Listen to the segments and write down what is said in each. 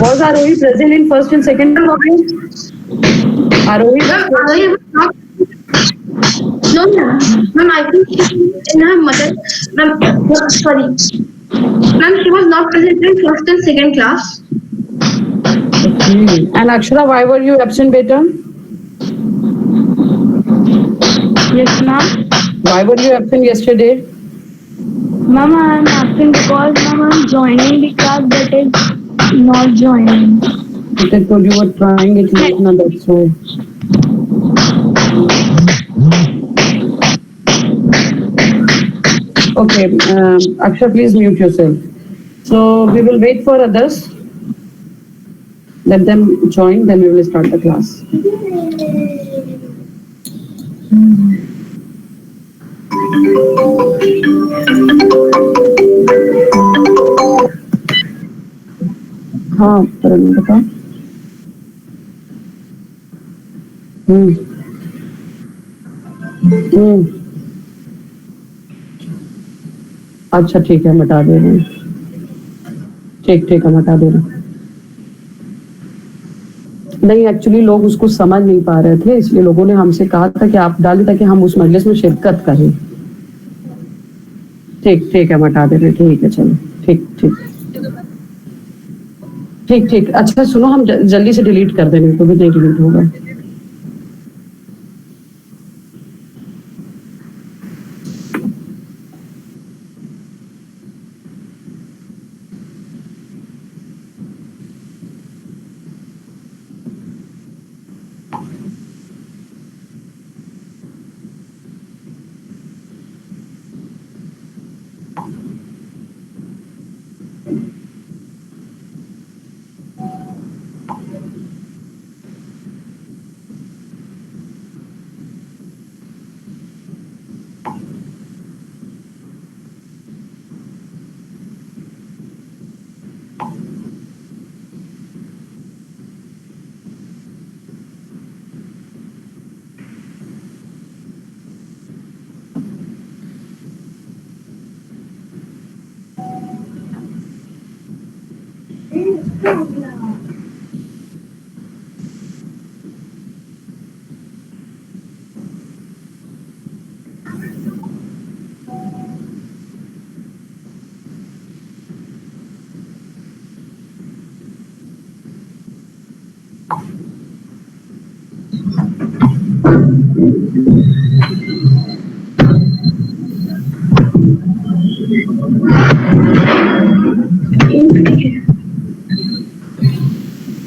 Was Arohi present in first and second class? Arohi was Arohi was not. No, ma'am. I think in her mother. Ma'am, sorry. Ma'am, she was not present in first and second class. okay. And Akshara, why were you absent, beta? Yes, ma'am. Why were you absent yesterday? Ma'am, I'm asking because ma'am, I'm joining the class but it's not joining. But I told you were trying it late, na, that's why. Okay, Akshara, please mute yourself. So we will wait for others. Let them join, then we will start the class. हाँ परम बता अच्छा ठीक है हटा दे रहे हैं ठीक ठीक हम हटा दे रहे हैं नहीं एक्चुअली लोग उसको समझ नहीं पा रहे थे इसलिए लोगों ने हमसे कहा था कि आप डालें ताकि हम उस मजलिस में शिरकत करें ठीक ठीक है हम हटा दे रहे हैं ठीक है चलो ठीक ठीक ठीक ठीक अच्छा सुनो हम जल्दी से डिलीट कर देंगे तो भी नहीं डिलीट होगा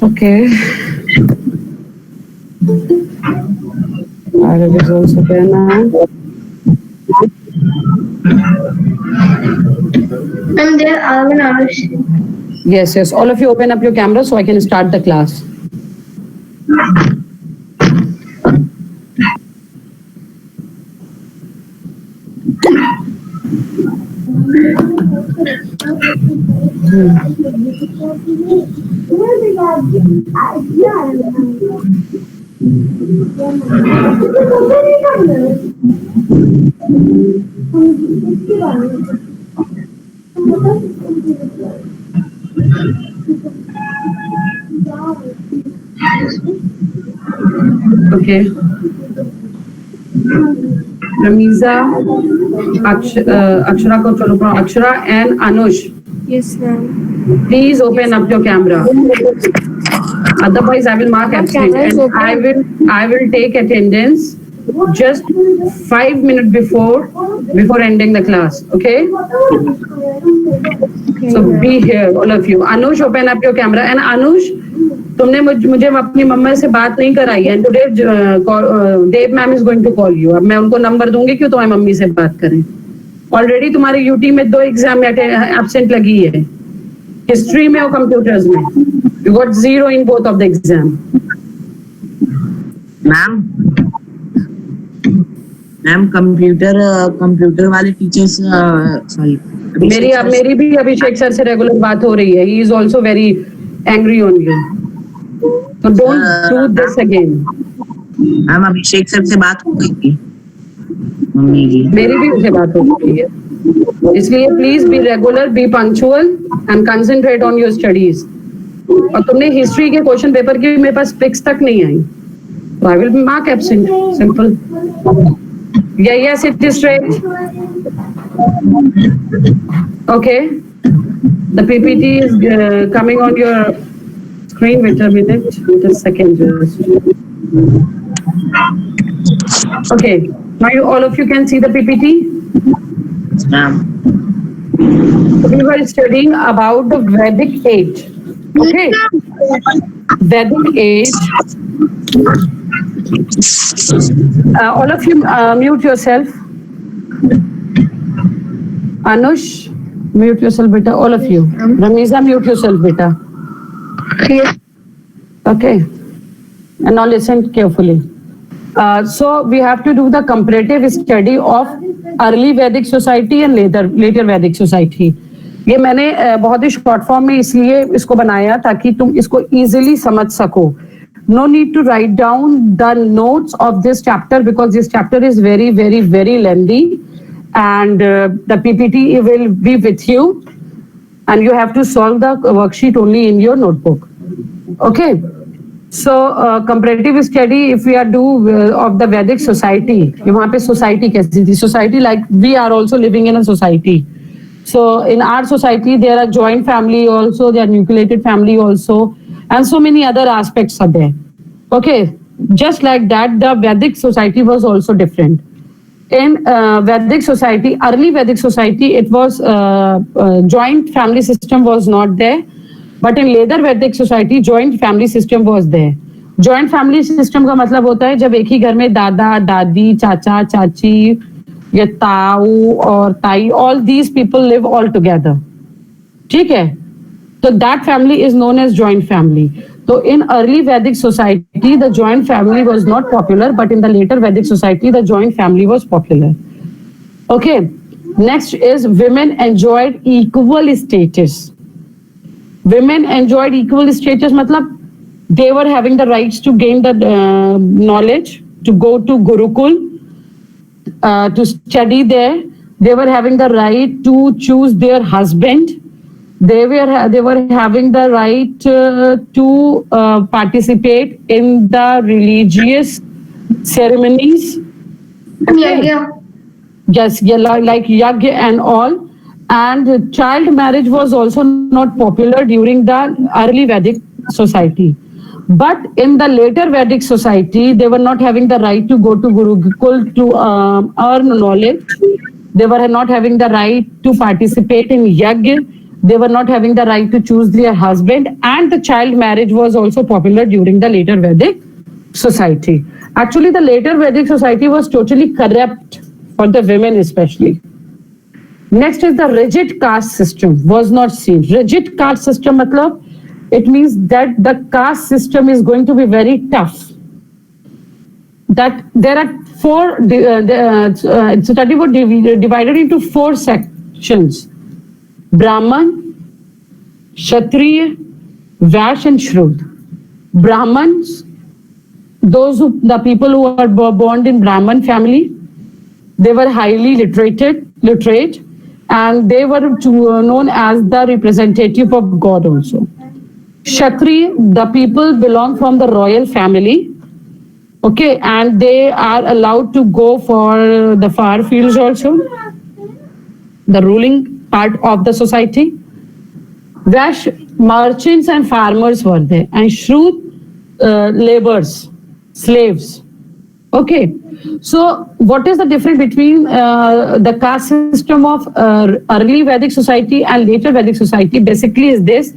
Okay. Arabic is also there now. And there are an Arush. Yes, yes. All of you open up your camera so I can start the class. Okay. Ramiza, Akshara ko chalo pao. Akshara and Anush. Yes, ma'am. Please open up your camera. Otherwise, I will mark absent and I will take attendance just 5 minutes before ending the class. Okay? So be here, all of you. Anush, open up your camera. And Anush, तुमने मुझे अपनी मम्मा से बात नहीं कराई है today Dev ma'am is going to call you अब मैं उनको नंबर दूंगी क्यों तुम्हारी मम्मी से बात करें ऑलरेडी तुम्हारे यूटी में 2 एग्जाम एब्सेंट लगी है हिस्ट्री में और कंप्यूटर्स में you got 0 in both of the exam ma'am computer वाले टीचर्स सॉरी मेरी भी अभिषेक सर से रेगुलर बात हो रही है he is also very angry on you So don't do this again. Ma'am Abhishek sir से बात हो गई थी मम्मी जी मेरी भी उनसे बात हो गई है इसलिए please be regular B punctual and concentrate on your studies और तुमने हिस्ट्री के क्वेश्चन पेपर की मेरे पास पिक्स तक नहीं आई, तो I will mark absent, simple. Yes, it is straight. Okay. The PPT is coming on your screen. Wait a minute. Wait a second. Okay. Now all of you can see the PPT. ma'am. We were studying about the Vedic age. Okay. Vedic age. All of you mute yourself. Anush, mute yourself, beta. All of you. Ramiza, mute yourself, beta. Yes. Okay. And now listen carefully. So we have to do the comparative study of early Vedic society and later Vedic society. ये मैंने बहुत ही short form में इसलिए इसको बनाया ताकि तुम इसको इजीली समझ सको. No need to write down the notes of this chapter because this chapter is very, very, very lengthy, and the PPT will be with you, and you have to solve the worksheet only in your notebook. Okay. So comparative study, if we are do of the Vedic society, वहाँ पे society कैसी थी? Society like we are also living in a society. So in our society there are joint family also, there are nucleated family also, and so many other aspects are there. Okay, just like that, the Vedic society was also different. In Vedic society, early Vedic society, it was joint family system was not there, but in later Vedic society, joint family system was there. Joint family system का मतलब होता है जब एक ही घर में दादा, दादी, चाचा, चाची, या ताऊ और ताई, all these people live all together. ठीक है? So that family is known as joint family. So in early Vedic society, the joint family was not popular, but in the later Vedic society, the joint family was popular. Okay. Next is women enjoyed equal status. Women enjoyed equal status, matlab they were having the rights to gain the knowledge, to go to Gurukul, to study there. They were having the right to choose their husband. They were having the right to participate in the religious ceremonies. Yeah. Yes, yeah, like yagya and all. And child marriage was also not popular during the early Vedic society. But in the later Vedic society, they were not having the right to go to Gurukul to earn knowledge. They were not having the right to participate in yagya. They were not having the right to choose their husband, and the child marriage was also popular during the later Vedic society. Actually, the later Vedic society was totally corrupt for the women especially. Next is the rigid caste system was not seen. Rigid caste system matlab, it means that the caste system is going to be very tough. That there are study was divided into 4 sections: Brahman, Kshatriya, Vash and Shrud. Brahmans, the people who are born in Brahman family, they were highly literate, and they were known as the representative of God also. Kshatriya, the people belong from the royal family, okay, and they are allowed to go for the far fields also, the ruling part of the society. Vash, merchants and farmers were there, and Shrud, laborers, slaves. Okay, so what is the difference between the caste system of early Vedic society and later Vedic society? Basically is this: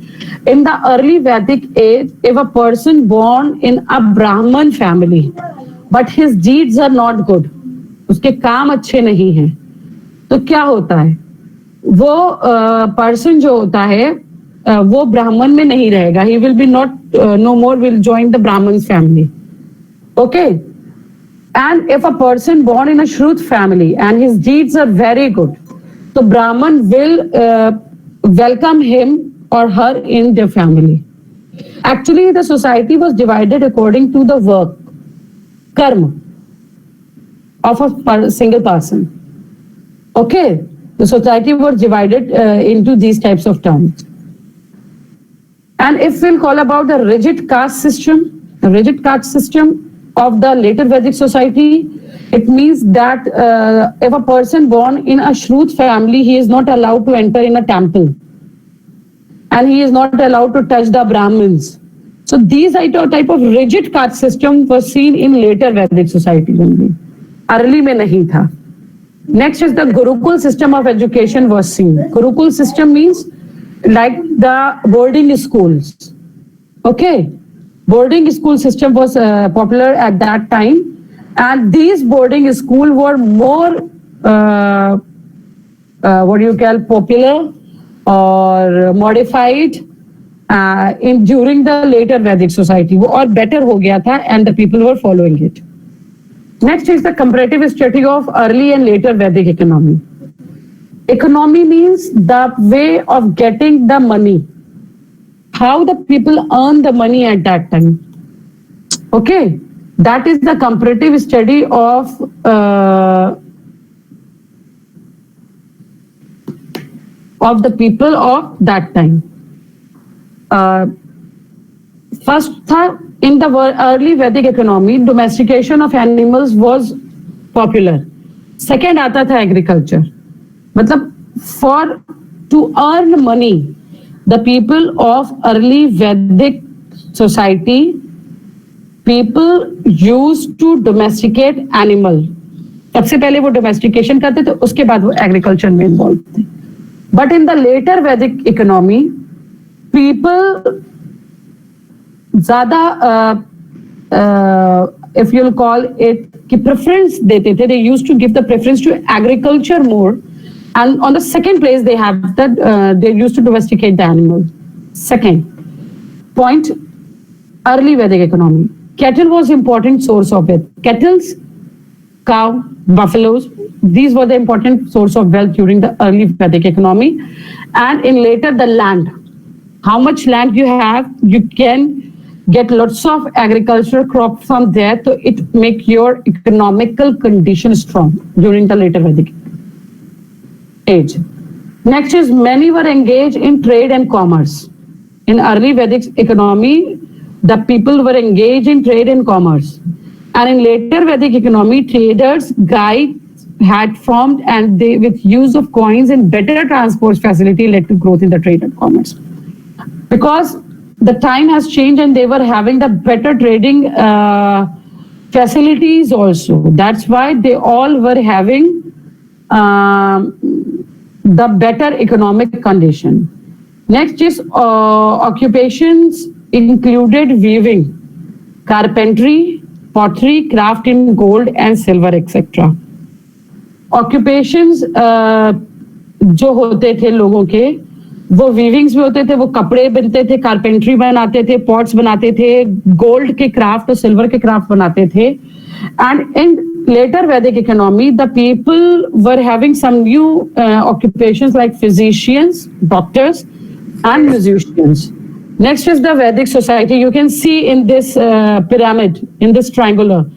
in the early Vedic age, if a person born in a Brahman family, but his deeds are not good, उसके काम अच्छे नहीं हैं, तो क्या होता है? वो पर्सन जो होता है वो ब्राह्मण में नहीं रहेगा. He will be not no more will join the Brahman's family. Okay. And if a person born in a Shrud family and his deeds are very good, so Brahman will welcome him or her in their family. Actually, the society was divided according to the work, karma, of a single person. Okay, the society was divided into these types of terms. And if we'll call about the rigid caste system of the later Vedic society, it means that if a person born in a Shrut family, he is not allowed to enter in a temple. And he is not allowed to touch the Brahmins. So these type of rigid caste system was seen in later Vedic society only. Early mein nahi tha. Next is the Gurukul system of education was seen. Gurukul system means like the boarding schools. Okay. Boarding school system was popular at that time. And these boarding schools were more, popular or modified during the later Vedic society. Or better ho gaya tha, and the people were following it. Next is the comparative study of early and later Vedic economy. Economy means the way of getting the money. How the people earn the money at that time. Okay. That is the comparative study of the people of that time. First, in the early Vedic economy, domestication of animals was popular. Second, आता था agriculture. मतलब to earn money, the people of early Vedic society, people used to domesticate animal. सबसे पहले वो domestication करते थे, उसके बाद वो agriculture में involved थे. But in the later Vedic economy, people ज़्यादा if you'll call it कि preference देते थे. They used to give the preference to agriculture more, and on the second place they have that they used to domesticate the animal. Second point, early Vedic economy. Cattle was important source of it. Kettles, cow, buffaloes, these were the important source of wealth during the early Vedic economy. And in later, the land. How much land you have, you can get lots of agricultural crops from there, so it make your economical condition strong during the later Vedic age. Next is many were engaged in trade and commerce. In early Vedic economy, the people were engaged in trade and commerce. And in later Vedic economy, traders, guides had formed, and they, with use of coins and better transport facility, led to growth in the trade and commerce. Because the time has changed and they were having the better trading facilities also. That's why they all were having the better economic condition. Next is occupations included weaving, carpentry, pottery, craft in gold and silver, etc. Occupations जो होते थे लोगों के, वो वीविंग्स भी होते थे, वो कपड़े बनते थे, कारपेंट्री बनाते थे, पॉट्स बनाते थे, गोल्ड के क्राफ्ट और सिल्वर के क्राफ्ट बनाते थे. And in later Vedic economy, the people were having some new occupations like physicians, doctors, and musicians. Next is the Vedic society. You can see in this pyramid, in this triangle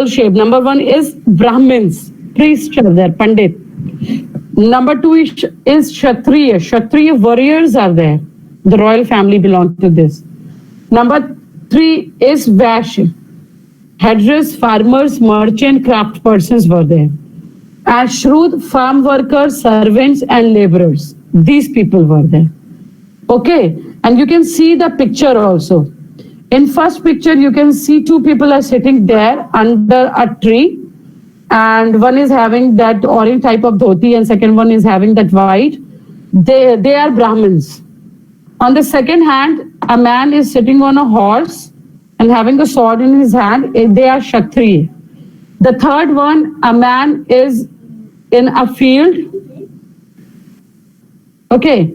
shape. Number one is Brahmins, priests are there, Pandit. Number two is Kshatriya. Kshatriya warriors are there. The royal family belongs to this. Number three is Vaishya. Headers, farmers, merchant, craft persons were there. And Shrud, farm workers, servants, and laborers. These people were there. Okay, and you can see the picture also. In first picture, you can see two people are sitting there under a tree, and one is having that orange type of dhoti, and second one is having that white. They are Brahmins. On the second hand, a man is sitting on a horse and having a sword in his hand. They are Kshatriya. The third one, a man is in a field. Okay,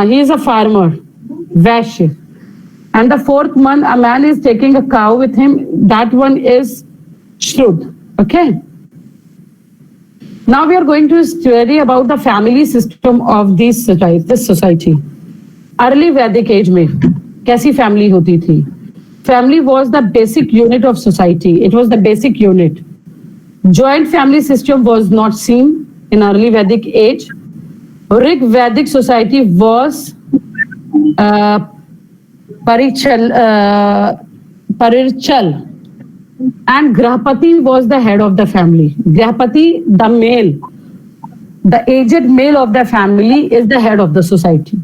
he is a farmer, Vaishya. And the fourth one, a man is taking a cow with him. That one is Shrud. Okay. Now we are going to study about the family system of this society. Early Vedic age में कैसी family होती थी? Family was the basic unit of society. It was the basic unit. Joint family system was not seen in early Vedic age. Rig Vedic society was Parichal, and Grahapati was the head of the family. Grahapati, the male, the aged male of the family, is the head of the society.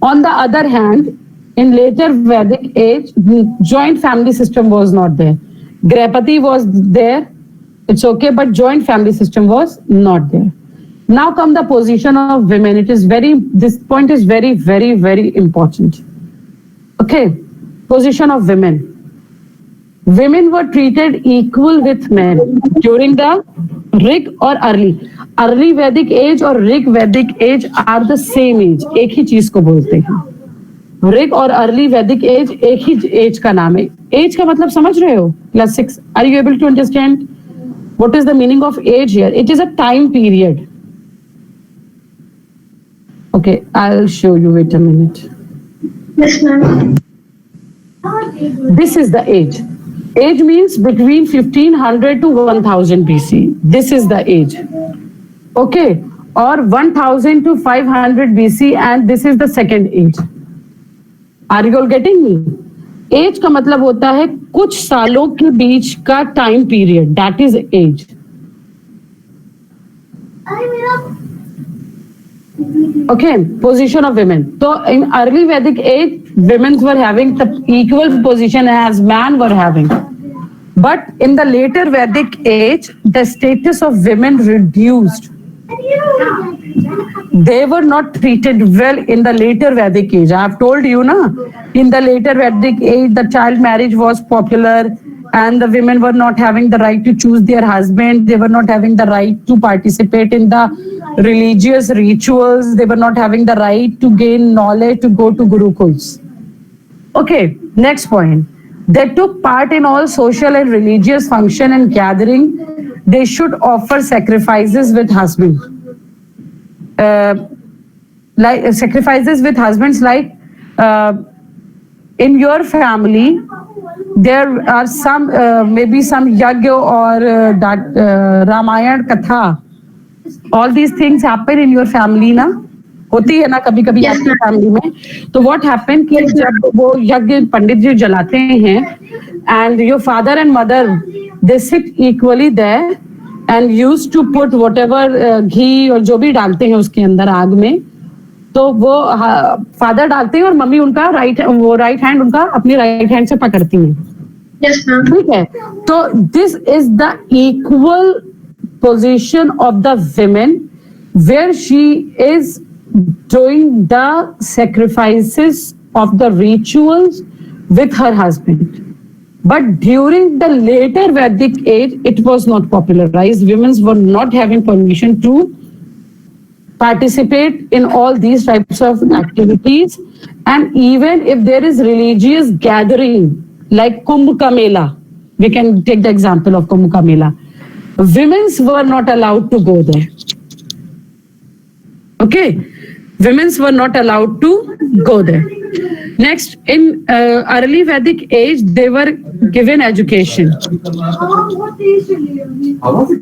On the other hand, in later Vedic age, joint family system was not there. Grahapati was there, it's okay, but joint family system was not there. Now come the position of women. This point is very, very, very important. Okay, position of women. Women were treated equal with men during the Rig or early Vedic age or Rig Vedic age are the same age. एक ही चीज को बोलते हैं. Rig और early Vedic age एक ही age का नाम है. Age का मतलब समझ रहे हो? Class 6. Are you able to understand what is the meaning of age here? It is a time period. Okay, I'll show you. Wait a minute. Yes, ma'am. This is the age. Age means between 1500 to 1000 BC. This is the age. Okay, or 1000 to 500 BC, and this is the second age. Are you all getting me? Age का मतलब होता है कुछ सालों के बीच का time period. That is age. Okay, position of women. So in early Vedic age, women were having the equal position as men were having. But in the later Vedic age, the status of women reduced. They were not treated well in the later Vedic age. I have told you, na, in the later Vedic age, the child marriage was popular and the women were not having the right to choose their husband. They were not having the right to participate in the religious rituals. They were not having the right to gain knowledge, to go to gurukuls. Okay, next point. They took part in all social and religious function and gathering. They should offer sacrifices with husband. Like sacrifices with husbands, like in your family, there are some maybe some yagya or Ramayana katha. All these things happen in your family, na? होती है ना कभी कभी आपकी family में. तो what happen कि जब वो यज्ञ पंडित जी जलाते हैं and your father and mother they sit equally there and used to put whatever ghee और जो भी डालते हैं उसके अंदर आग में, तो वो फादर डालते हैं और मम्मी उनका राइट हैंड उनका अपनी राइट हैंड से पकड़ती है. ठीक है, तो this is the equal position of the women where she is doing the sacrifices of the rituals with her husband. But during the later Vedic age, it was not popularized. Women were not having permission to participate in all these types of activities. And even if there is religious gathering like Kumbh Ka Mela, we can take the example of Kumbh Ka Mela. Women were not allowed to go there. Okay, women were not allowed to go there. Next, in early Vedic age, they were given education.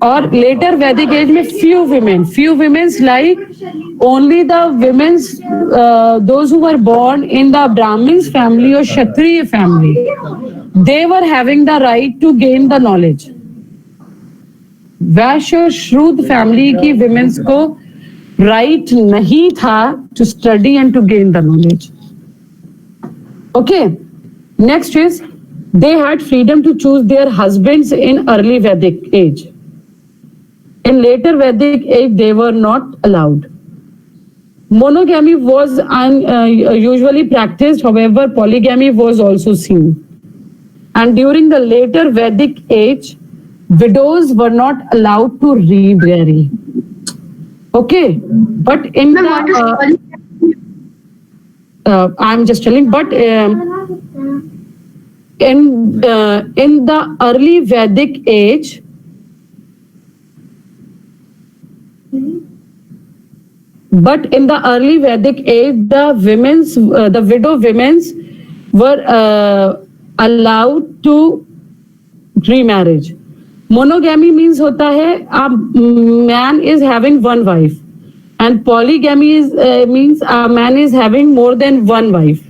Or later Vedic age, में few women like only the women, those who were born in the Brahmin's family or Kshatriya family, they were having the right to gain the knowledge. Vaishya और श्रूद family की women's को right नहीं था to study and to gain the knowledge. Okay, next is they had freedom to choose their husbands in early Vedic age. In later Vedic age they were not allowed. Monogamy was usually practiced, however, polygamy was also seen. And during the later Vedic age, widows were not allowed to remarry. Okay, but in the I'm just telling, but in the early Vedic age, the widow women's were allowed to remarriage. Monogamy means होता है a man is having one wife And polygamy means a man is having more than one wife.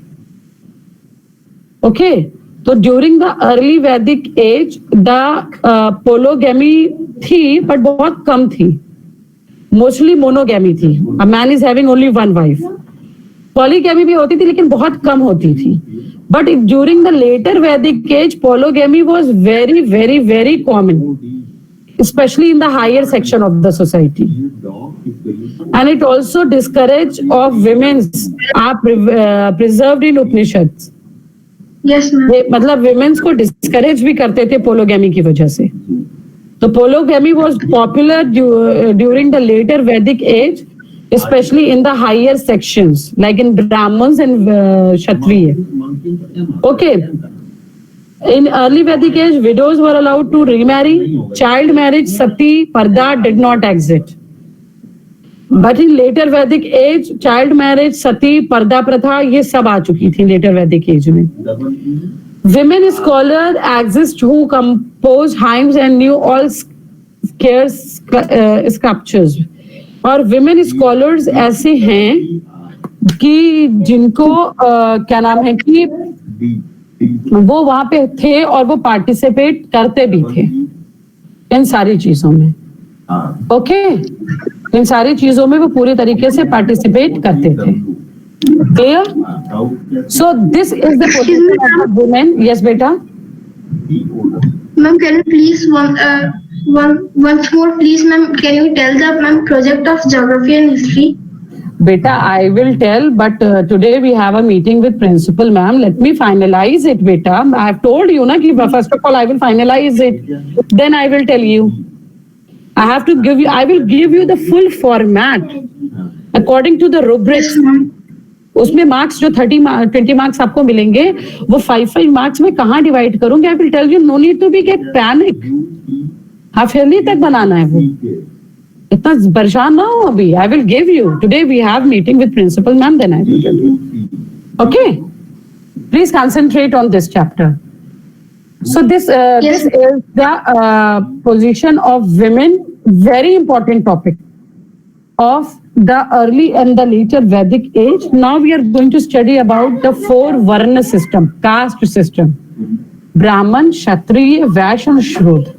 Okay, so during the early Vedic age, the polygamy थी, but बहुत कम थी. Mostly monogamy थी. A man is having only one wife. Polygamy भी होती थी, लेकिन बहुत कम होती थी. But during the later Vedic age, polygamy was very, very, very common, especially in the higher section of the society. And it also discouraged of women's are preserved in Upanishads. Yes, ma'am. मतलब women's को discourage भी करते थे polygamy की वजह से. तो polygamy was popular during the later Vedic age, especially in the higher sections, like in Brahmins and Kshatriya. Okay. In early Vedic age, widows were allowed to remarry. Child marriage, sati, parda did not exist. But in later Vedic age, child marriage, sati, parda pratha, ये सब आ चुकी थी later Vedic age में. Women scholars exist who compose hymns and knew all scarce sculptures. और women scholars ऐसे हैं कि जिनको क्या नाम है कि वो वहां पे थे और वो पार्टिसिपेट करते भी थे इन सारी चीजों में. ओके, इन सारी चीजों में वो पूरी तरीके से पार्टिसिपेट करते थे. Clear? So this is the position of women. Yes बेटा. Ma'am, can you please once more, please, ma'am, can you tell the ma'am project of geography and history? Beta, I will tell, but today we have a meeting with principal ma'am. Let me finalize it, beta. I have told you, na, ki first of all, I will finalize it. Then I will tell you. I have to give you, I will give you the full format according to the rubrics. Yes, ma'am. उसमें marks जो 20 marks आपको मिलेंगे वो 5 marks में कहाँ divide करूंगी. I will tell you. No need to be get panic. Half yearly तक बनाना है वो. इतना परेशान ना हो अभी. I will give you. Today we have meeting with principal ma'am, then I will tell you. Okay, please concentrate on this chapter. So this is the position of women, very important topic of the early and the later Vedic age. Now we are going to study about the 4 Varna system, caste system: Brahman, Kshatriya, Vaishya and Shudra.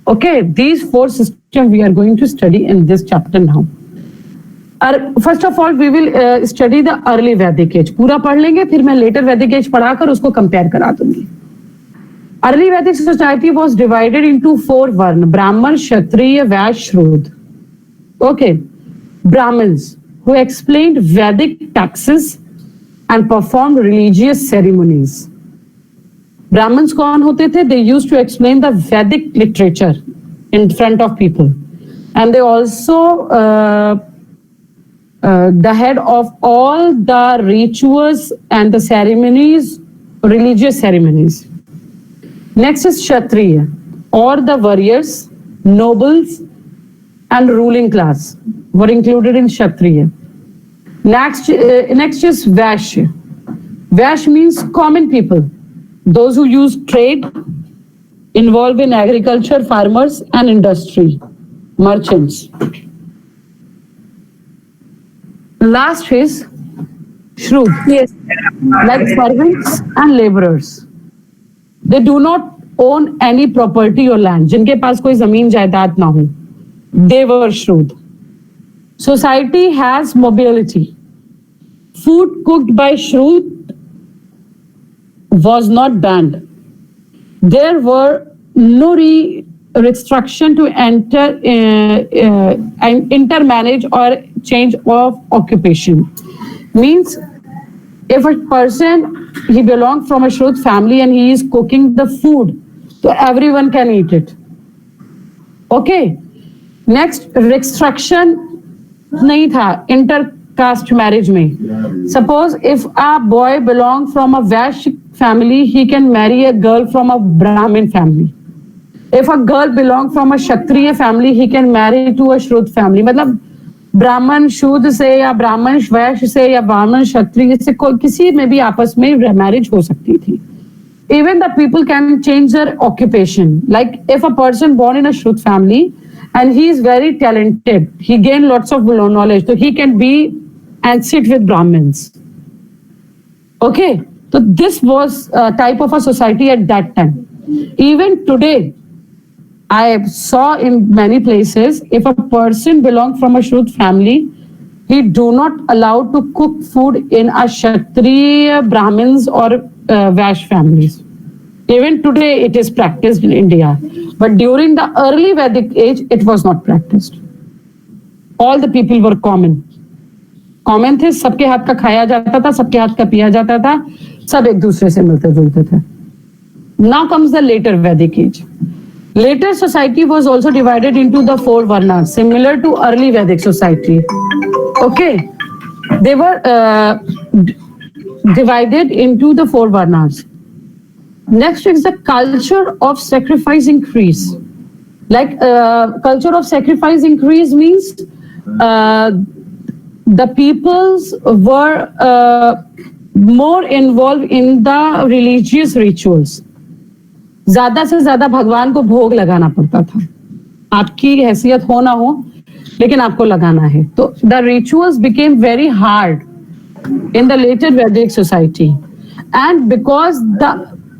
Okay, these 4 systems we are going to study in this chapter now. First of all, we will study the early Vedic age. पूरा पढ़ लेंगे, फिर मैं later Vedic age पढ़ाकर उसको compare करा दूंगी. Early Vedic society was divided into 4 varna: Brahman, Kshatriya, Vaishya, Shudra. Okay, Brahmins who explained Vedic texts and performed religious ceremonies. Brahmins कौन होते थे? They used to explain the Vedic literature in front of people, and they also the head of all the rituals and the ceremonies, religious ceremonies. Next is Kshatriya, or the warriors, nobles and ruling class were included in Kshatriya. Next is Vaishya. Vaishya means common people, those who use trade, involved in agriculture, farmers and industry, merchants. Last is Shudra. Yes, like servants and laborers. They do not own any property or land. जिनके पास कोई जमीन जायदाद ना हो. They were Shudra. Society has mobility. Food cooked by Shudra was not banned. There were no restriction to intermarriage or change of occupation. Means if a person, he belongs from a Shudra family and he is cooking the food, so everyone can eat it. Okay. Next, restriction नहीं था intercaste marriage में. Suppose if a boy belongs from a Vaishya family, he can marry a girl from a Brahmin family. If a girl belongs from a Kshatriya family, he can marry to a Shudra family. मतलब ब्राह्मण शूद्र से या ब्राह्मण वैश्य से या ब्राह्मण क्षत्रिय से किसी में भी आपस में मैरिज हो सकती थी. Even the people can change their occupation. Like if a person born in a Shudra family and he is very talented. He gained lots of knowledge, so he can be and sit with Brahmins. Okay, so this was a type of a society at that time. Even today, I saw in many places, if a person belongs from a Shudra family, he do not allow to cook food in a Kshatriya, Brahmins or Vaishya families. Even today it is practiced in India. But during the early Vedic age, it was not practiced. All the people were common. Common थे, सबके हाथ का खाया जाता था, सबके हाथ का पिया जाता था, सब एक दूसरे से मिलते जुलते थे. Now comes the later Vedic age. Later society was also divided into the 4 varnas, similar to early Vedic society. Okay, they were divided into the 4 varnas. Next is the culture of sacrifice increase. Like culture of sacrifice increase means the peoples were more involved in the religious rituals. ज्यादा से ज्यादा भगवान को भोग लगाना पड़ता था. आपकी हैसियत हो ना हो, लेकिन आपको लगाना है. तो the rituals became very hard in the later Vedic society, and because the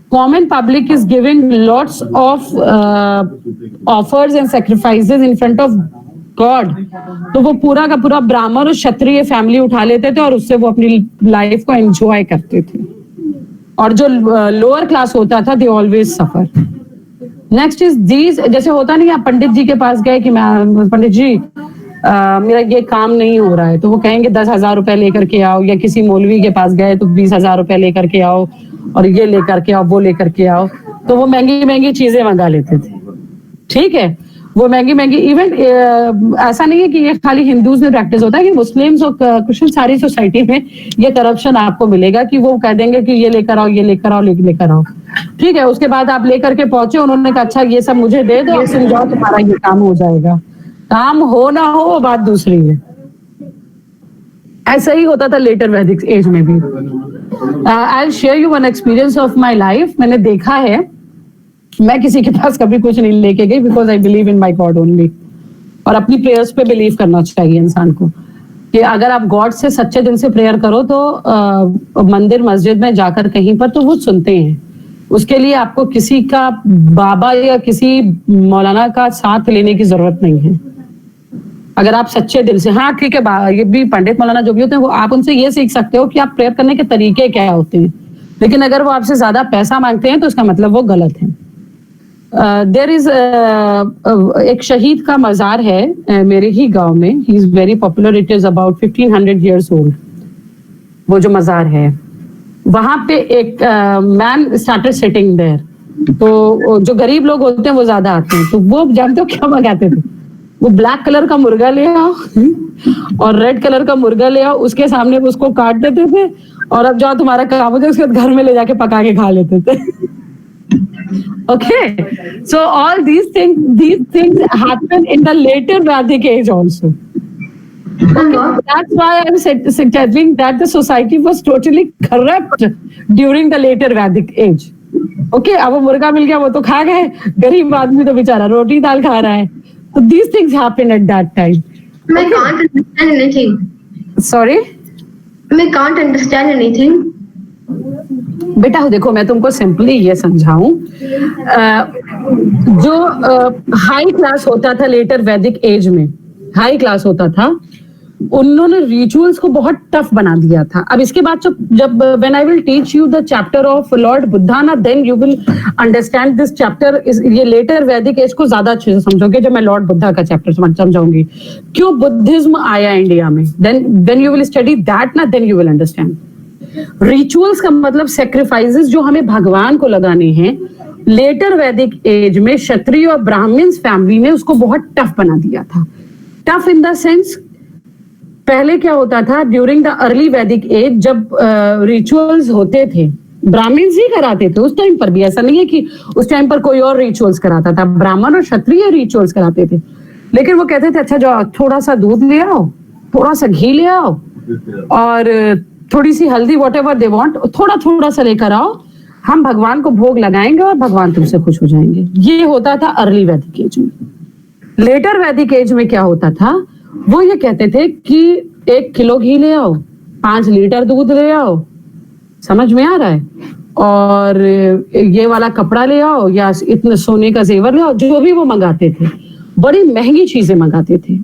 common public is giving lots of offers and sacrifices in front of God, तो वो पूरा का पूरा ब्राह्मण और क्षत्रिय फैमिली उठा लेते थे और उससे वो अपनी लाइफ को एंजॉय करते थे. और जो लोअर क्लास होता था, they always suffer. Next is these, जैसे होता नहीं, आप पंडित जी के पास गए कि मैं पंडित जी मेरा ये काम नहीं हो रहा है, तो वो कहेंगे 10,000 रुपए लेकर के आओ. या किसी मौलवी के पास गए तो 20,000 रुपए लेकर के आओ, और ये लेकर के आओ, वो लेकर के आओ. तो वो महंगी महंगी चीजें मंगा लेते थे. ठीक है, वो महंगी महंगी. इवन ऐसा नहीं है कि ये खाली हिंदूज में प्रैक्टिस होता है, कि मुस्लिम्स और क्रिश्चियन सारी सोसाइटी में ये करप्शन आपको मिलेगा कि वो कह देंगे कि ये लेकर आओ, ये लेकर आओ, लेकर आओ. ठीक है, उसके बाद आप लेकर के पहुंचे, उन्होंने कहा अच्छा ये सब मुझे दे दो, समझाओ तुम्हारा ये काम हो जाएगा. काम हो ना हो वो बात दूसरी है. ऐसा ही होता था लेटर वैदिक एज में भी. I will share you one experience of my life. मैंने देखा है, मैं किसी के पास कभी कुछ नहीं लेके गई, because I believe in my God only. और अपनी प्रेयर्स पे बिलीव करना चाहिए इंसान को, कि अगर आप गॉड से सच्चे दिल से प्रेयर करो तो मंदिर मस्जिद में जाकर कहीं पर तो वो सुनते हैं. उसके लिए आपको किसी का बाबा या किसी मौलाना का साथ लेने की जरूरत नहीं है. अगर आप सच्चे दिल से, हाँ ठीक है, ये भी पंडित मौलाना जो भी होते हैं वो आप उनसे ये सीख सकते हो कि आप प्रेयर करने के तरीके क्या होते हैं. लेकिन अगर वो आपसे ज्यादा पैसा मांगते हैं तो उसका मतलब वो गलत है. देयर इज एक शहीद का मजार है मेरे ही गांव में. He is very popular. It is about 1500 years old. वो जो मजार है वहां पे एक मैन स्टार्टेड सिटिंग देयर. तो जो गरीब लोग होते हैं वो ज्यादा आते हैं. तो वो जानते हो क्या मंगाते थे? वो ब्लैक कलर का मुर्गा ले आओ और रेड कलर का मुर्गा ले आओ, उसके सामने उसको काट देते थे, और अब जाओ तुम्हारा काम हो जाए, उसके बाद घर में ले जाके पका के खा लेते थे. Okay, so all these things happen in the later Vedic age also. That's why I'm suggesting that the society was totally corrupt during the later Vedic age. Okay, अब वो मुर्गा मिल गया, वो तो खा गए. गरीब आदमी तो बेचारा रोटी दाल खा रहा है. So these things happened at that time. I can't understand anything. Sorry? I can't understand anything. बेटा देखो, मैं तुमको सिंपली ये समझाऊं. जो हाई क्लास होता था लेटर वैदिक एज में, हाई क्लास होता था, उन्होंने रिचुअल्स को बहुत टफ बना दिया था. अब इसके बाद जब when I will teach you the chapter of Lord Buddha ना, then you will understand this chapter. ये लेटर वैदिक एज को ज्यादा अच्छे से समझोगे जब मैं लॉर्ड बुद्धा का चैप्टर समझाऊंगी, क्यों बुद्धिज्म आया इंडिया में. Then you will study that ना, then you will understand. Rituals का मतलब सेक्रीफाइसेस जो हमें भगवान को लगाने हैं. लेटर वैदिक एज में क्षत्रिय और ब्राह्मण्स फैमिली ने उसको बहुत टफ बना दिया था. टफ इन द सेंस, पहले क्या होता था during the early Vedic as, जब रिचुअल्स होते थे ब्राह्मण्स ही कराते थे. उस टाइम पर भी ऐसा नहीं है कि उस टाइम पर कोई और रिचुअल्स कराता था. ब्राह्मण और क्षत्रिय रिचुअल्स कराते थे. लेकिन वो कहते थे अच्छा जाओ थोड़ा सा दूध ले आओ, थोड़ा सा घी ले आओ, और थोड़ी सी हल्दी, व्हाटएवर दे वांट, थोड़ा थोड़ा सा लेकर आओ, हम भगवान को भोग लगाएंगे और भगवान तुमसे खुश हो जाएंगे. ये होता था अर्ली वैदिक एज में. लेटर वैदिक एज में क्या होता था, वो ये कहते थे कि 1 किलो घी ले आओ, 5 लीटर दूध ले आओ, समझ में आ रहा है, और ये वाला कपड़ा ले आओ या इतने सोने का जेवर ले आओ, जो भी वो मंगाते थे, बड़ी महंगी चीजें मंगाते थे।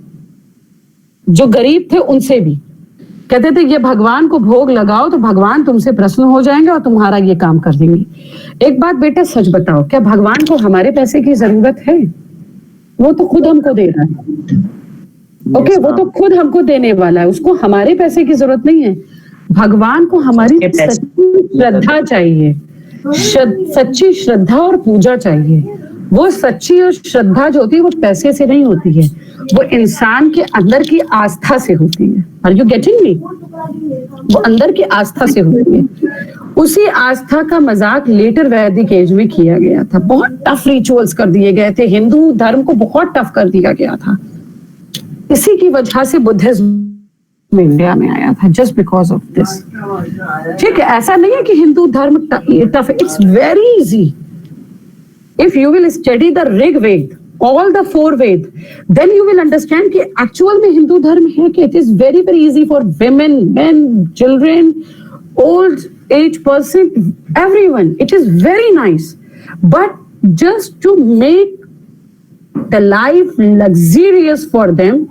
जो गरीब थे उनसे भी कहते थे ये भगवान को भोग लगाओ तो भगवान तुमसे प्रसन्न हो जाएंगे और तुम्हारा ये काम कर देंगे। एक बात बेटा सच बताओ, क्या भगवान को हमारे पैसे की जरूरत है? वो तो खुद हमको दे रहा है। ओके, वो तो खुद हमको देने वाला है, उसको हमारे पैसे की जरूरत नहीं है। भगवान को हमारी सच्ची श्रद्धा चाहिए, सच्ची श्रद्धा और पूजा चाहिए। वो सच्ची और श्रद्धा जो होती है वो पैसे से नहीं होती है, वो इंसान के अंदर की आस्था से होती है। Are you getting me? वो अंदर की आस्था से होती है। उसी आस्था का मजाक लेटर वैदिक एज में किया गया था। बहुत टफ रिचुअल्स कर दिए गए थे, हिंदू धर्म को बहुत टफ कर दिया गया था। इसी की वजह से बुद्धिज्म इंडिया में आया था, जस्ट बिकॉज ऑफ दिस। ठीक है, ऐसा नहीं है कि हिंदू धर्म tough, it's very easy. If you will study the Rig Ved, all the 4 Ved, then you will understand कि actual में हिंदू धर्म है कि it is very very easy for women, men, children, old age person, everyone. It is very nice, but just to make the life luxurious for them,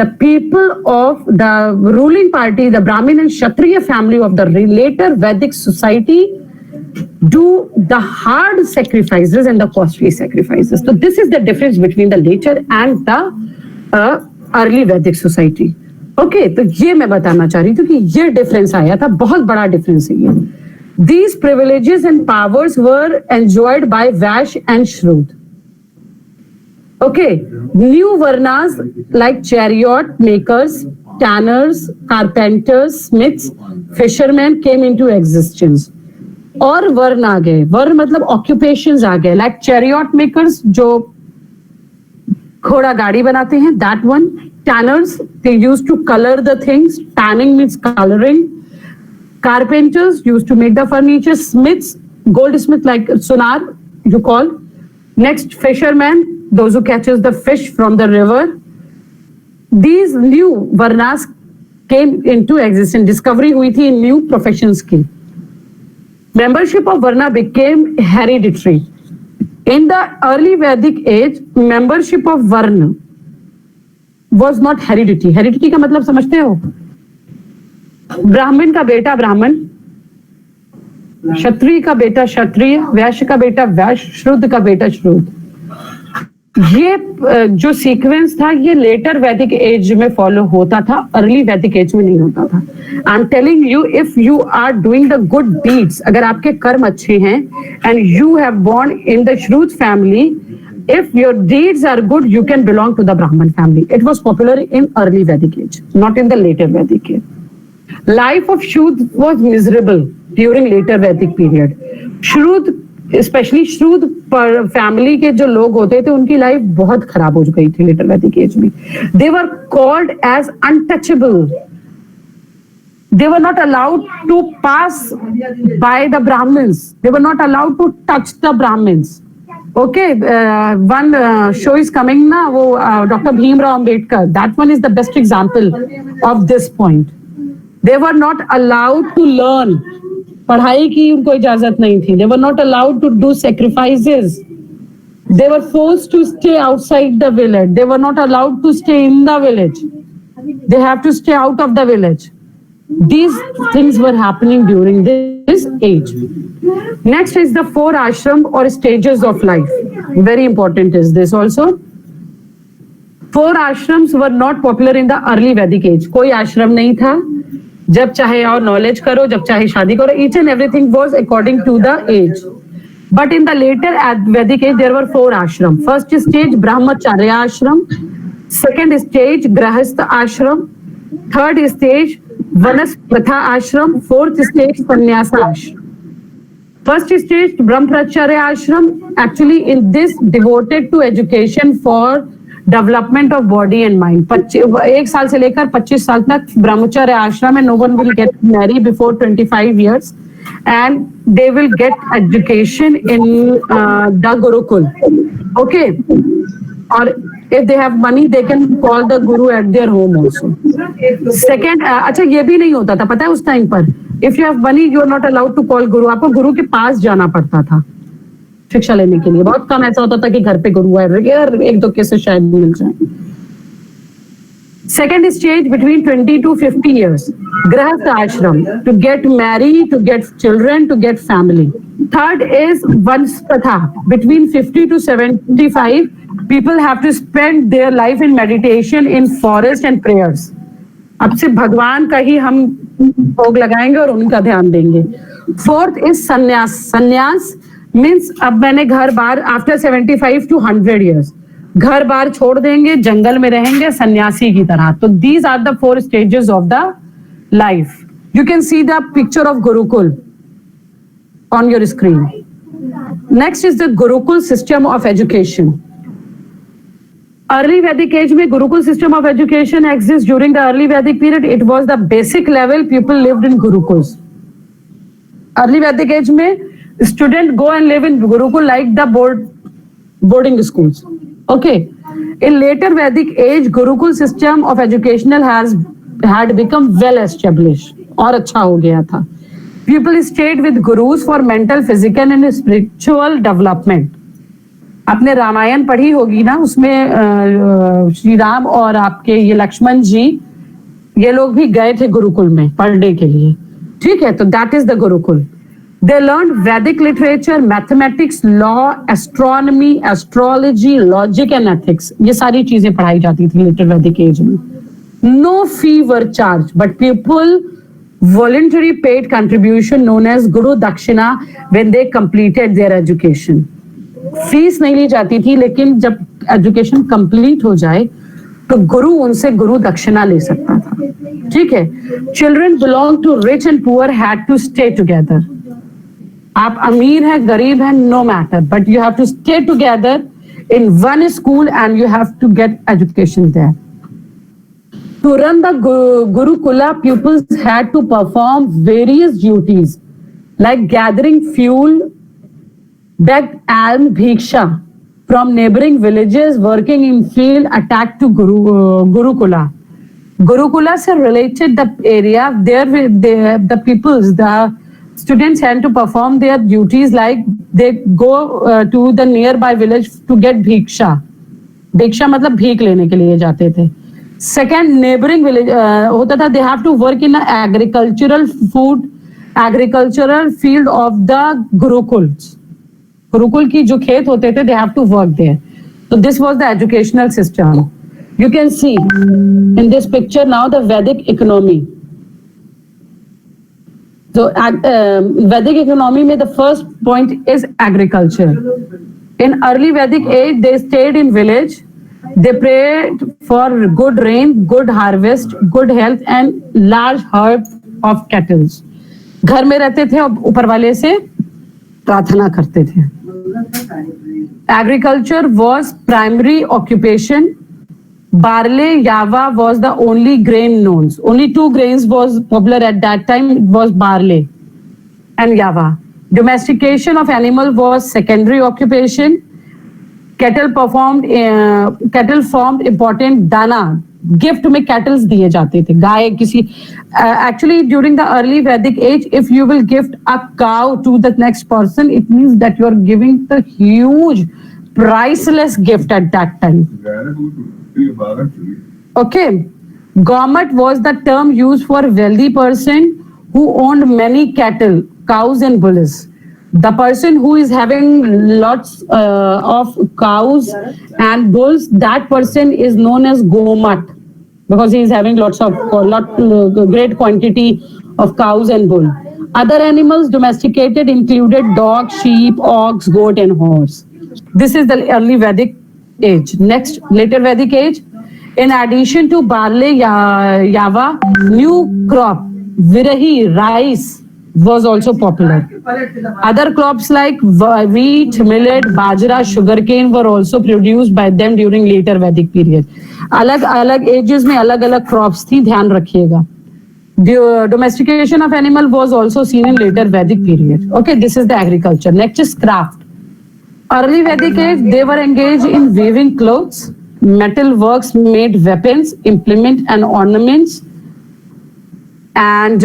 the people of the ruling party, the Brahmin and Kshatriya family of the later Vedic society, do the hard sacrifices and the costly sacrifices. So this is the difference between the later and the early Vedic society. Okay, तो ये मैं बताना चाह रही थी कि ये difference आया था, बहुत बड़ा डिफरेंस है ये। These privileges and powers were enjoyed by Vash and Shrud. Okay, new varnas like chariot makers, tanners, carpenters, smiths, fishermen came into existence. और वर्ण आ गए। वर्ण मतलब ऑक्यूपेशंस आ गए, लाइक चैरियट मेकर्स जो घोड़ा गाड़ी बनाते हैं, that one. Tanners, they used to colour the things, tanning means colouring. Carpenters used to make the furniture. Smiths, goldsmith like sunar you call. Next fisherman, those who catches the fish from the river. These new varnas came into existence, discovery हुई थी in new professions की। Membership of Varna became hereditary. In the early Vedic age, membership of Varna was not hereditary. Hereditary का मतलब समझते हो? ब्राह्मण का बेटा ब्राह्मण, क्षत्रिय का बेटा क्षत्रिय, वैश्य का बेटा वैश्य, शूद्र का बेटा शूद्र। ये जो सीक्वेंस था ये लेटर वैदिक एज में फॉलो होता था, अर्ली वैदिक एज में नहीं होता था। I am telling you, if you are doing the good deeds, अगर आपके कर्म अच्छे हैं and you have born in the श्रूत family, if your deeds are good, you can belong to the Brahmin family. It was popular in early Vedic age, not in the later Vedic age. Life of Shrud was miserable during later Vedic period. Shrud, especially Shrud family के जो लोग होते थे उनकी life बहुत खराब हो गई थी later Vedic age में. They were called as untouchable. They were not allowed to pass by the Brahmins. They were not allowed to touch the Brahmins. Okay, one show is coming now, वो Dr. Bhimrao Ambedkar. That one is the best example of this point. They were not allowed to learn. पढ़ाई की उनको इजाजत नहीं थी. They were not allowed to do sacrifices. They were forced to stay outside the village. They were not allowed to stay in the village. They have to stay out of the village. These things were happening during this age. Next is the 4 ashram or stages of life. Very important is this also. 4 ashrams were not popular in the early Vedic age. कोई आश्रम नहीं था. जब चाहे और knowledge करो, जब चाहे शादी करो. Each and everything was according to the age. But in the later Vedic age, there were 4 ashram. First stage, Brahmacharya ashram. Second stage, Grahastha ashram. Third stage, Vanaspratha ashram. Fourth stage, Sannyasa ashram. First stage, Brahmacharya ashram. Actually, in this devoted to education for development of body and mind. 1 साल से लेकर 25 साल तक ब्रह्मचर्य आश्रम में no one will get marry before 25 years and they will get education in the gurukul. Okay, और If they have money, they can call the guru at their home also. Second, अच्छा ये भी नहीं होता था, पता है उस टाइम पर, if you have money, you are not allowed to call guru. आपको गुरु के पास जाना पड़ता था शिक्षा लेने के लिए. बहुत कम ऐसा होता था कि घर पे गुरु है, रेयर एक दो केसेस शायद मिल जाए. Second stage between 20 to 50 years, grahastha ashram, to get married, to get children, to get family. Third is vanspatha, between 50 to 75, people have to spend their life in meditation, in forest and prayers. अब से भगवान का ही हम भोग लगाएंगे और उनका ध्यान देंगे. Fourth is sannyas. Sannyas means अब मैंने घर बार after 75 to 100 years घर बार छोड़ देंगे, जंगल में रहेंगे सन्यासी की तरह. तो these are the 4 stages of the life. You can see the picture of Gurukul on your screen. Next is the Gurukul system of education. Early Vedic age में Gurukul system of education exists. During the early Vedic period, it was the basic level. People lived in Gurukuls. Early Vedic age में students go and live in Gurukul like the boarding schools. Okay. In later Vedic age, Gurukul system of educational had become well established. और अच्छा हो गया था. People stayed with gurus for mental, physical and spiritual development. आपने रामायण पढ़ी होगी ना, उसमें श्री राम और आपके ये लक्ष्मण जी ये लोग भी गए थे गुरुकुल में पढ़ने के लिए. ठीक है, तो that is the Gurukul. They learned Vedic literature, mathematics, law, astronomy, astrology, logic and ethics. ये सारी चीजें पढ़ाई जाती थी later Vedic age में. No fee were charged, but people voluntarily paid contribution known as Guru Dakshina when they completed their education. Fees नहीं ली जाती थी, लेकिन जब एजुकेशन कंप्लीट हो जाए तो गुरु उनसे गुरु दक्षिणा ले सकता था. ठीक है. Children belong to rich and poor had to stay together. आप अमीर हैं गरीब हैं no matter, but you have to stay together in one school and you have to get education there. To run the Gurukula, pupils had to perform various duties like gathering fuel, beg alms, bhiksha from neighboring villages, working in field, attack to Gurukula. Gurukula se related the area there the peoples, the students had to perform their duties like they go to the nearby village to get bhiksha. Bhiksha मतलब भीख लेने के लिए जाते थे. Second, neighboring village होता था, they have to work in an agricultural field of the Gurukuls. Gurukul की जो खेत होते थे, they have to work there. So this was the educational system. You can see in this picture now the Vedic economy. So Vedic economy में the first point is agriculture. In early Vedic age, they stayed in village. They prayed for good rain, good harvest, good health and large herd of cattle. घर में रहते थे और ऊपर वाले से प्रार्थना करते थे. Agriculture was primary occupation. Barley, Java was the only grain known. Only 2 grains was popular at that time. It was barley and Java. Domestication of animal was secondary occupation. Cattle formed important dana. Gift में cattle दिए जाते थे. गाय किसी actually during the early Vedic age, if you will gift a cow to the next person, it means that you are giving the huge priceless gift at that time. Okay. Gomat was the term used for wealthy person who owned many cattle, cows and bulls. The person who is having lots of cows and bulls, that person is known as Gomat because he is having great quantity of cows and bull. Other animals domesticated included dog, sheep, ox, goat and horse. This is the early Vedic age. Next, later Vedic age. In addition to barley, Java, new crop, virahi, rice, was also popular. Other crops like wheat, millet, bajra, sugarcane were also produced by them during later Vedic period. अलग ages में अलग crops थी, ध्यान रखिएगा. The domestication of animal was also seen in later Vedic period. Okay, this is the agriculture. Next is craft. Early Vedic age, they were engaged in weaving clothes, metal works made weapons, implement and ornaments. And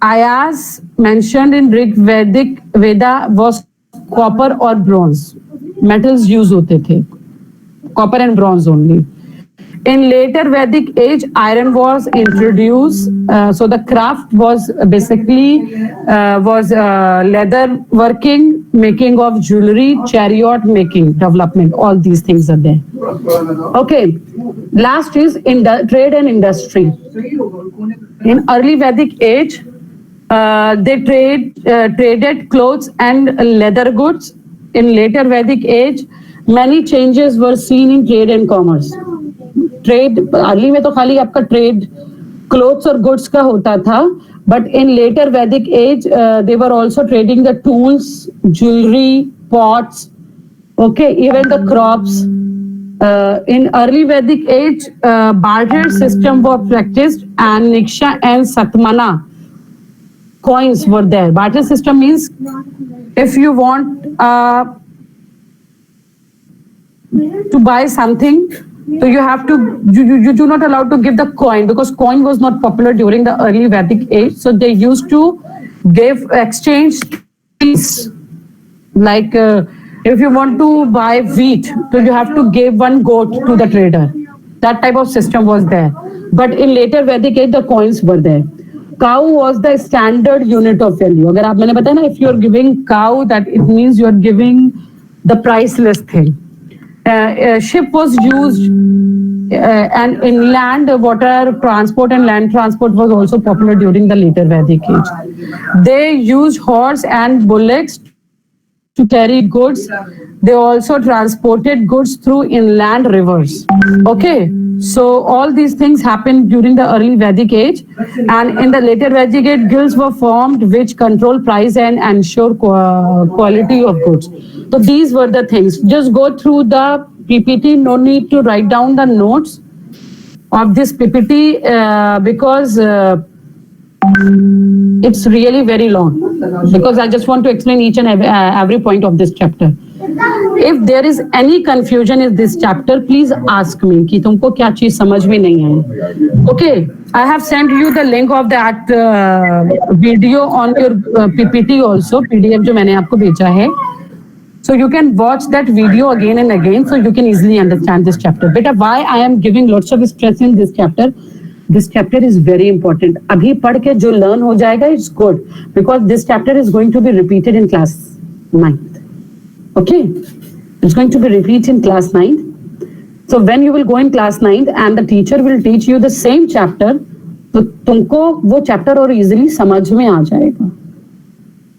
Ayas mentioned in Rig Vedic Veda was copper or bronze. Metals used होते थे. Copper and bronze only. In later Vedic age, iron was introduced. So the craft was basically leather working, making of jewelry, chariot making, development. All these things are there. Okay. Last is trade and industry. In early Vedic age, they traded clothes and leather goods. In later Vedic age, many changes were seen in trade and commerce. Trade early में तो खाली आपका trade clothes और goods का होता था, but in later Vedic age they were also trading the tools, jewellery, pots, okay, even the crops. In early Vedic age, barter system was practiced and Niksha and Satmana coins were there. Barter system means if you want to buy something, so you have to, you do not allowed to give the coin because coin was not popular during the early Vedic age. So they used to give exchange things like if you want to buy wheat, so you have to give one goat to the trader. That type of system was there. But in later Vedic age, the coins were there. Cow was the standard unit of value. अगर आप मैंने बताया ना, if you are giving cow, that it means you are giving the priceless thing. Ship was used and inland water transport and land transport was also popular during the later Vedic age. They used horse and bullocks to carry goods. They also transported goods through inland rivers. Okay, so all these things happened during the early Vedic age, and in the later Vedic age, guilds were formed which control price and ensure quality of goods. So these were the things. Just go through the PPT. No need to write down the notes of this PPT because it's really very long. Because I just want to explain each and every point of this chapter. If there is any confusion in this chapter, please ask me कि तुमको क्या चीज समझ में नहीं आई. Okay, I have sent you the link of that video on your PPT also, PDF जो मैंने आपको भेजा है. So you can watch that video again and again, so you can easily understand this chapter. But why I am giving lots of stress in this chapter? This chapter is very important. अभी पढ़ के जो learn हो जाएगा, it's good because this chapter is going to be repeated in class 9th. Okay, it's going to be repeated in class 9th. So when you will go in class 9th and the teacher will teach you the same chapter, तो तुमको वो chapter और easily समझ में आ जाएगा.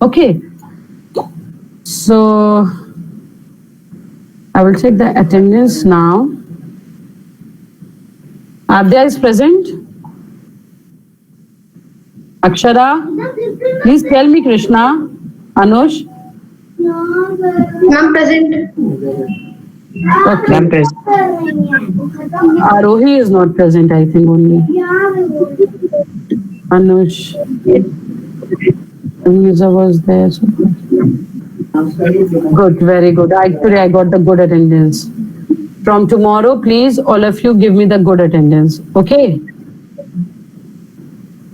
Okay. So I will check the attendance now. Adya is present. Akshara, please tell me Krishna. Anush. I'm present. Okay. I'm present. Arohi is not present, I think only. Anush. Anuja was there. So. Good, very good. Today I got the good attendance. From tomorrow, please, all of you give me the good attendance. Okay?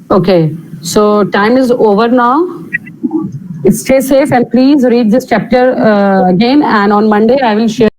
Okay. So time is over now. Stay safe and please read this chapter again. And on Monday, I will share.